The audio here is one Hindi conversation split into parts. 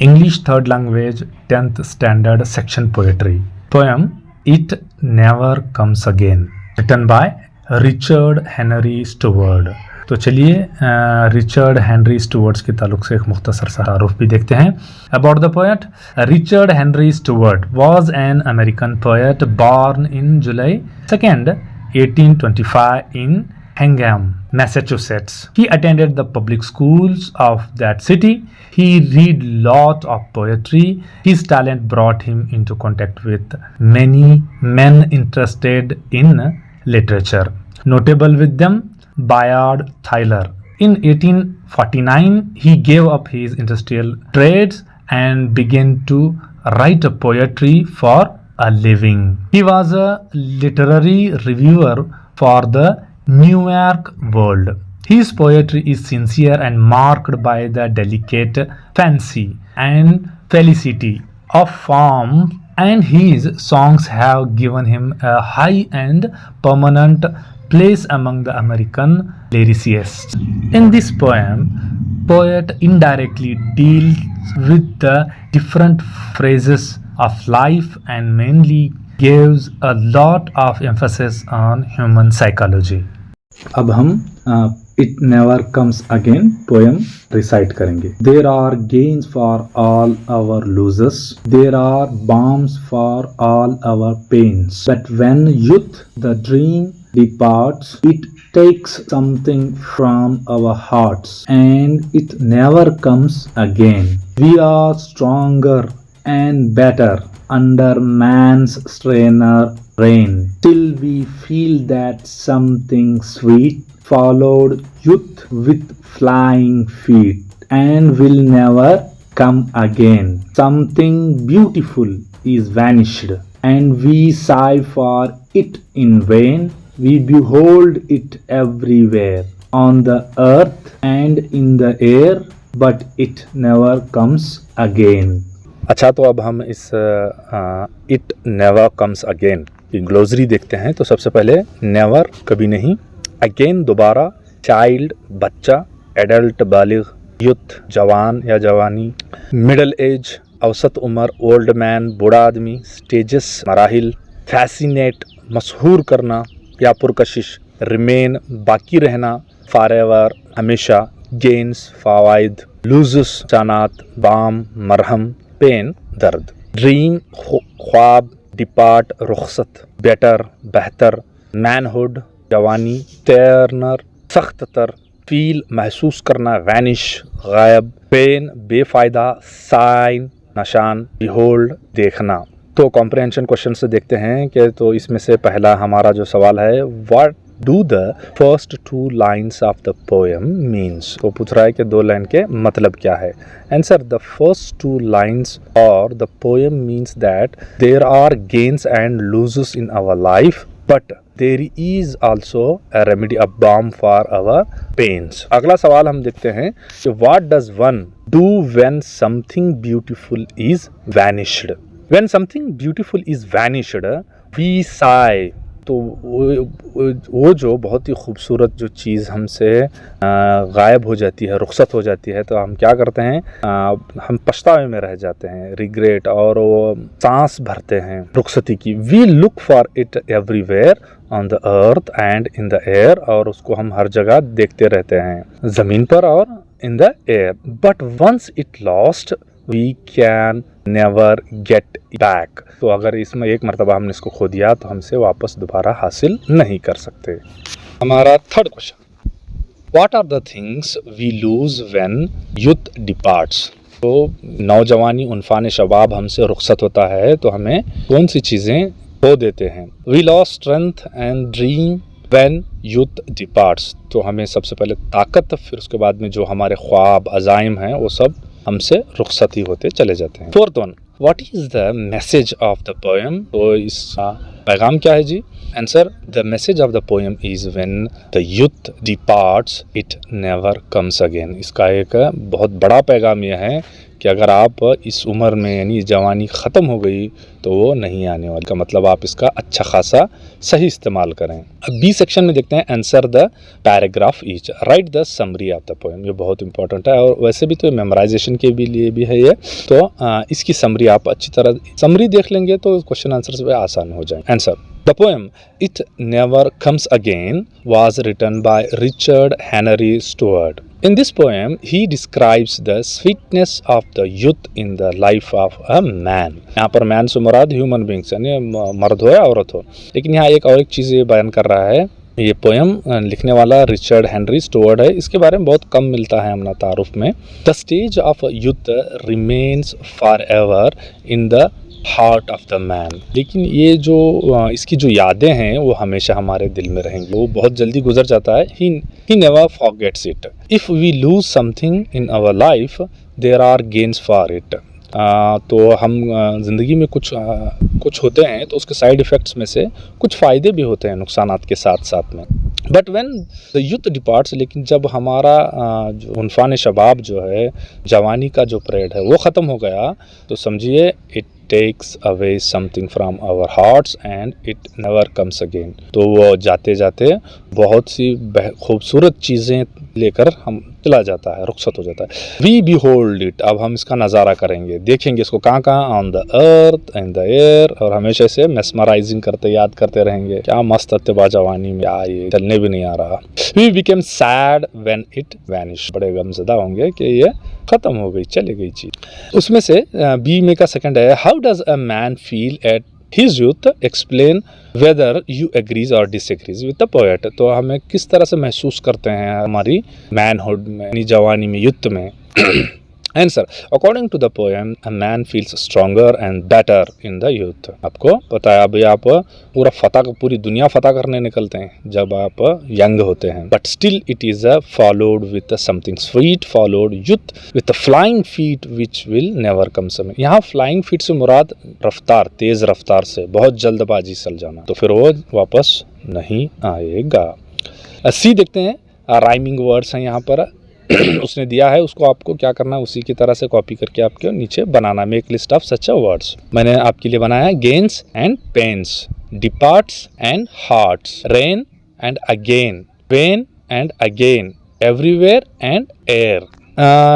English third language 10th standard section poetry. Poem It Never Comes Again, written by Richard Henry Stewart. तो चलिए रिचर्ड हेनरी स्टुअर्ट के ताल्लुक से एक मुख्तसर सा तारुफ भी देखते हैं. About the poet. Richard Henry Stuart was an American poet born in July 2nd, 1825 in Hingham, Massachusetts. He attended the public schools of that city. He read lot of poetry. His talent brought him into contact with many men interested in literature. Notable with them, Bayard Taylor. In 1849, he gave up his industrial trades and began to write poetry for a living. He was a literary reviewer for the New York World. His poetry is sincere and marked by the delicate fancy and felicity of form, and his songs have given him a high and permanent place among the American lyricists. In this poem, poet indirectly deals with the different phases of life and mainly gives a lot of emphasis on human psychology. अब हम It Never Comes Again poem recite करेंगे. There are gains for all our losses. There are balms for all our pains. But when youth, the dream departs, it takes something from our hearts and it never comes again. We are stronger and better under man's strainer reign, till we feel that something sweet followed youth with flying feet and will never come again. Something beautiful is vanished and we sigh for it in vain. We behold it everywhere, on the earth and in the air, but it never comes again. अच्छा, तो अब हम इस इट नेवर कम्स अगेन की ग्लोसरी देखते हैं. तो सबसे पहले नेवर कभी नहीं, अगेन दोबारा, चाइल्ड बच्चा, एडल्ट बालिग, यूथ जवान या जवानी, मिडल एज औसत उम्र, ओल्ड मैन बूढ़ा आदमी, स्टेजेस मराहिल, फैसिनेट मशहूर करना या पुरकशिश, रिमेन बाकी रहना, फॉरएवर हमेशा, गेन्स फावाइद, लूजस चानात, बाम मरहम, पेन दर्द, ड्रीम ख्वाब, डिपार्ट रुखसत, बेटर बेहतर, मैनहुड जवानी, टर्नर सख्त तर, फील महसूस करना, वैनिश गायब, पेन बेफायदा, साइन निशान, बिहोल्ड देखना. तो कॉम्प्रिहेंशन क्वेश्चन से देखते हैं कि तो इसमें से पहला हमारा जो सवाल है, what do the first two lines of the poem means. तो पूछ रहा है कि दो लाइन के मतलब क्या है. Answer, the first two lines और the poem means that there are gains and losses in our life, but there is also a remedy, a balm for our pains. अगला सवाल हम देखते हैं कि what does one do when something beautiful is vanished. When something beautiful is vanished, we sigh. तो वो जो बहुत ही खूबसूरत जो चीज़ हमसे गायब हो जाती है, रुखसत हो जाती है, तो हम क्या करते हैं, हम पछतावे में रह जाते हैं, रिग्रेट, और वो सांस भरते हैं रुखसती की. We look for it everywhere on the earth and in the air, और उसको हम हर जगह देखते रहते हैं, ज़मीन पर और in the air. But once it lost we can never get back. तो अगर इसमें एक मरतबा हमने इसको खो दिया तो हमसे वापस दोबारा हासिल नहीं कर सकते. हमारा third question, what are the things we lose when youth departs. तो नौजवानी उनफान शबाब हमसे रुखसत होता है तो हमें कौन सी चीज़ें खो देते हैं. We lost strength and dream when youth departs. तो हमें सबसे पहले ताकत, फिर उसके बाद में जो हमारे ख्वाब अज़ाइम हैं वो सब हमसे रुखसती होते चले जाते हैं. Fourth one, what is the message of the poem. तो इसका पैगाम क्या है जी. Answer, the message of the poem is when the youth departs it never comes again. इसका एक बहुत बड़ा पैगाम यह है कि अगर आप इस उम्र में यानी जवानी ख़त्म हो गई तो वो नहीं आने वाली, का मतलब आप इसका अच्छा खासा सही इस्तेमाल करें। अब बी सेक्शन में देखते हैं, answer the paragraph each, right the summary of the poem. ये बहुत इंपॉर्टेंट है और वैसे भी तो मेमोराइजेशन के भी लिए भी है ये, तो इसकी समरी आप अच्छी तरह समरी देख लेंगे तो क्वेश्चन आंसर आसान हो जाए। Answer, the poem It Never Comes Again was written by Richard Henry Stewart. In this poem, he describes the sweetness of the youth in the life of a man. यहाँ पर मैन से मुराद ह्यूमन बींग्स यानी मर्द हो या औरत हो, लेकिन यहाँ एक और एक चीज़ ये बयान कर रहा है। ये पोएम लिखने वाला रिचर्ड हेनरी स्टुअर्ट है। इसके बारे में बहुत कम मिलता है हमने तारुफ में। The stage of youth remains for ever in the heart of the man, लेकिन ये जो इसकी जो यादें हैं वो हमेशा हमारे दिल में रहेंगी, वो बहुत जल्दी गुजर जाता है। He never forgets it. If we lose something in our life there are gains for it. तो हम ज़िंदगी में कुछ होते हैं तो उसके साइड इफ़ेक्ट्स में से कुछ फ़ायदे भी होते हैं नुकसानात के साथ साथ में। But when the youth departs, लेकिन जब हमारा जो उनफान शबाब जो है, जवानी का जो परेड है वो ख़त्म हो गया, तो समझिए it takes away something from our hearts and it never comes again. तो वो जाते जाते बहुत सी खूबसूरत चीज़ें लेकर हम चला जाता है, रुखसत हो जाता है। वी बिहोल्ड इट, अब हम इसका नज़ारा करेंगे, देखेंगे इसको कहाँ कहाँ, on the earth and the air, और हमेशा से मेस्मराइजिंग करते याद करते रहेंगे, क्या मस्त अत्तबा जवानी में, ये चलने भी नहीं आ रहा। We became sad when it vanish, बड़े गमज़दा होंगे कि ये ख़त्म हो गई, चली गई चीज़। उसमें से बी में का सेकंड है, how does a man feel at his youth, explain whether you agrees और डिसएग्रीज विद द पोएट। तो हमें किस तरह से महसूस करते हैं हमारी मैनहुड में, यानी जवानी में, युद्ध में। Answer, according to the poem a man feels stronger and better in the youth. आपको पता है अभी आप पूरी दुनिया फतह करने निकलते हैं जब आप यंग होते हैं, but still it is followed with something sweet, followed youth with flying feet which will never come समय। यहाँ फ्लाइंग फीट से मुराद रफ्तार, तेज रफ्तार से, बहुत जल्दबाजी चल जाना, तो फिर वो वापस नहीं आएगा। सी देखते हैं, राइमिंग वर्ड्स हैं यहाँ पर उसने दिया है, उसको आपको क्या करना है, उसी की तरह से कॉपी करके आपके नीचे बनाना। Make list of such words, मैंने आपके लिए बनाया है, gains and pains, departs and hearts, rain and again, pain and again, everywhere and air.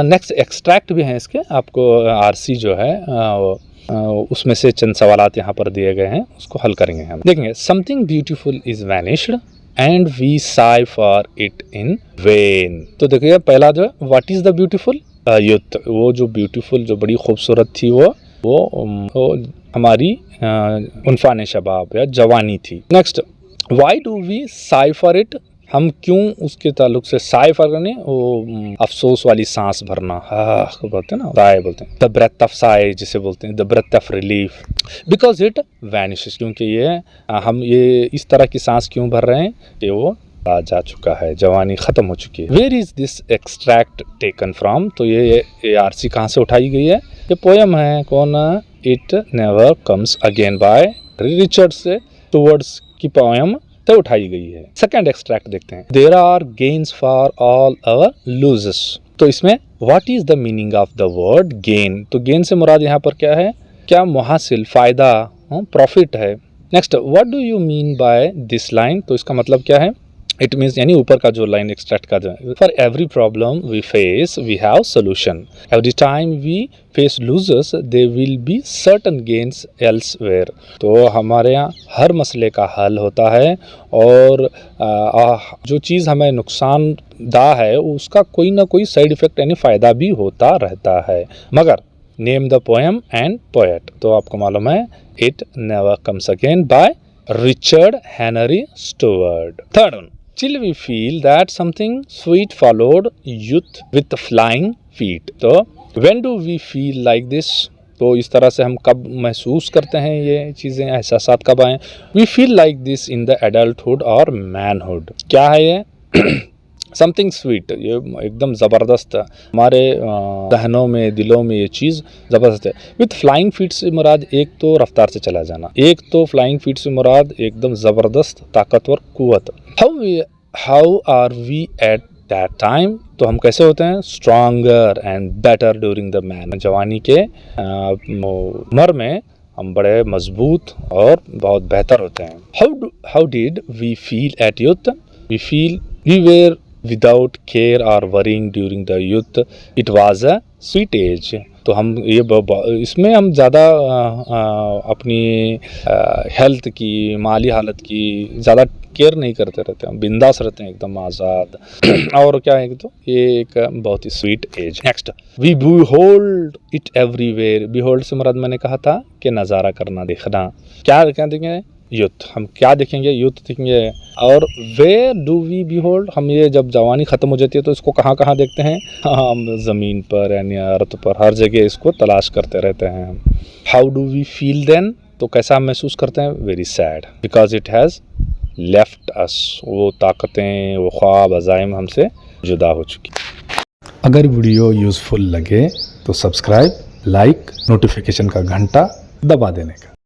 Next extract भी हैं इसके, आपको आरसी जो है उसमें से चंद सवालात यहाँ पर दिए गए हैं, उसको हल करेंगे हम। देखेंगे, something beautiful is vanished and we sigh for it in vain. तो देखिए पहला जो है, what is the beautiful youth, वो जो ब्यूटीफुल, जो बड़ी खूबसूरत थी वो हमारी उनफान शबाब या जवानी थी। Next, why do we sigh for it, हम क्यों उसके ताल्लुक से साई फॉर करने, वो अफसोस वाली सांस भरना, बोलते हैं ना, साई बोलते हैं, द ब्रेथ ऑफ साई जिसे बोलते हैं, the breath of relief, because it vanishes, क्योंकि ये हम ये इस तरह की सांस क्यों भर रहे हैं कि वो जा चुका है, जवानी ख़त्म हो चुकी है। Where is this extract taken from, तो ये आरसी कहाँ से उठाई गई है, ये पोएम है, कौन, it never comes again by Richard Stuart की पोएम तो उठाई गई है। सेकंड एक्सट्रैक्ट देखते हैं, there are gains for all our losses. तो इसमें what is the meaning of the word gain, तो गेन से मुराद यहाँ पर क्या है, क्या मुहासिल, फायदा, प्रॉफिट है। Next, what do you mean by this line, तो इसका मतलब क्या है, इट मीन्स, यानी ऊपर का जो लाइन एक्सट्रैक्ट का जो है, for every problem we face we have solution, every time we face losers they will be certain gains elsewhere. तो हमारे यहाँ हर मसले का हल होता है और जो चीज़ हमें नुकसानदा है उसका कोई ना कोई साइड इफेक्ट यानी फ़ायदा भी होता रहता है। मगर name the poem and poet, तो आपको मालूम है, it never comes again by Richard Henry Stuart. Third one, till we feel that something sweet followed youth with flying feet। तो when do we feel like this, तो इस तरह से हम कब महसूस करते हैं ये चीज़ें, एहसासात कब आए। we feel like this in the adulthood or manhood। क्या है ये समथिंग स्वीट, ये एकदम ज़बरदस्त हमारे दहनों में, दिलों में ये चीज़ ज़बरदस्त है। विथ फ्लाइंग फीट से मुराद एक तो रफ्तार से चला जाना, एक तो फ्लाइंग फीट से मुराद एकदम ज़बरदस्त ताकतवर कुव्वत। How are we at that time, तो हम कैसे होते हैं? Stronger and better during the man, जवानी के उम्र में हम बड़े मजबूत और बहुत बेहतर होते हैं. How did we feel at youth? We feel we were without care और worrying during the youth. It was a sweet age. तो हम ये इसमें हम ज़्यादा अपनी हेल्थ की, माली हालत की ज़्यादा केयर नहीं करते रहते हैं, बिंदास रहते हैं, एकदम आज़ाद. और क्या है, तो ये एक बहुत ही sweet age. Next, we behold it everywhere. Behold से मुराद मैंने कहा था कि नज़ारा करना, देखना. क्या देखेंगे? यूथ. हम क्या देखेंगे? यूथ देखेंगे. और वेयर डू वी बिहोल्ड? हम ये जब जवानी ख़त्म हो जाती है तो इसको कहाँ कहाँ देखते हैं? हम ज़मीन पर यानी अर्थ पर, हर जगह इसको तलाश करते रहते हैं. How do we feel then? तो कैसा हम महसूस करते हैं? Very sad, because it has left us. वो ताकतें, वो ख्वाब, अज़ाइम हमसे जुदा हो चुकी. अगर वीडियो यूज़फुल लगे तो सब्सक्राइब, लाइक, नोटिफिकेशन का घंटा दबा देने का.